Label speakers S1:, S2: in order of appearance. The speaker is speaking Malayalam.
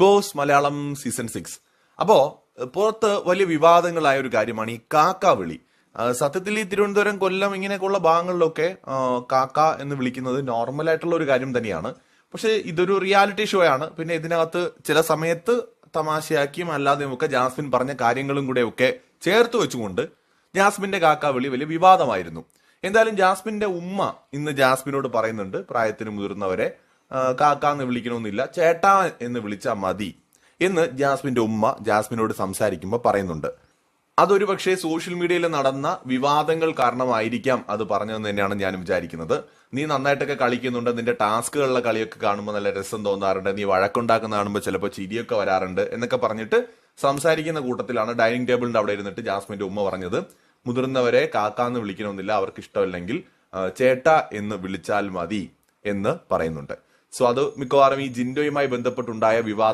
S1: Boss Malayalam season 6. അപ്പോ പുറത്ത് വലിയ വിവാദങ്ങളായ ഒരു കാര്യമാണ് ഈ കാക്ക വിളി. സത്യത്തിൽ ഈ തിരുവനന്തപുരം, കൊല്ലം ഇങ്ങനെയൊക്കെയുള്ള ഭാഗങ്ങളിലൊക്കെ കാക്ക എന്ന് വിളിക്കുന്നത് നോർമൽ ആയിട്ടുള്ള ഒരു കാര്യം തന്നെയാണ്. പക്ഷെ ഇതൊരു റിയാലിറ്റി ഷോ ആണ്. പിന്നെ ഇതിനകത്ത് ചില സമയത്ത് തമാശയാക്കിയും അല്ലാതെയും ഒക്കെ ജാസ്മിൻ പറഞ്ഞ കാര്യങ്ങളും കൂടെ ഒക്കെ ചേർത്ത് വെച്ചുകൊണ്ട് ജാസ്മിന്റെ കാക്ക വിളി വലിയ വിവാദമായിരുന്നു. എന്തായാലും ജാസ്മിന്റെ ഉമ്മ ഇന്ന് ജാസ്മിനോട് പറയുന്നുണ്ട്, പ്രായത്തിന് മുതിർന്നവരെ കാക്ക എന്ന് വിളിക്കണമെന്നില്ല, ചേട്ടാ എന്ന് വിളിച്ചാൽ മതി എന്ന് ജാസ്മിന്റെ ഉമ്മ ജാസ്മിനോട് സംസാരിക്കുമ്പോൾ പറയുന്നുണ്ട്. അതൊരു പക്ഷേ സോഷ്യൽ മീഡിയയിൽ നടന്ന വിവാദങ്ങൾ കാരണമായിരിക്കാം അത് പറഞ്ഞതെന്ന് തന്നെയാണ് ഞാൻ വിചാരിക്കുന്നത്. നീ നന്നായിട്ടൊക്കെ കളിക്കുന്നുണ്ട്, നിന്റെ ടാസ്കുകളിലെ കളിയൊക്കെ കാണുമ്പോൾ നല്ല രസം തോന്നാറുണ്ട്, നീ വഴക്കുണ്ടാക്കുന്ന കാണുമ്പോൾ ചിലപ്പോൾ ചിരിയൊക്കെ വരാറുണ്ട് എന്നൊക്കെ പറഞ്ഞിട്ട് സംസാരിക്കുന്ന കൂട്ടത്തിലാണ് ഡൈനിങ് ടേബിളിന്റെ അവിടെ ഇരുന്നിട്ട് ജാസ്മിന്റെ ഉമ്മ പറഞ്ഞത്, മുതിർന്നവരെ കാക്കാന്ന് വിളിക്കണമെന്നില്ല, അവർക്ക് ഇഷ്ടമല്ലെങ്കിൽ ചേട്ട എന്ന് വിളിച്ചാൽ മതി എന്ന് പറയുന്നുണ്ട്. സോ അത് മിക്കവാറും ഈ ജിൻഡോയുമായി ബന്ധപ്പെട്ടുണ്ടായ വിവാദം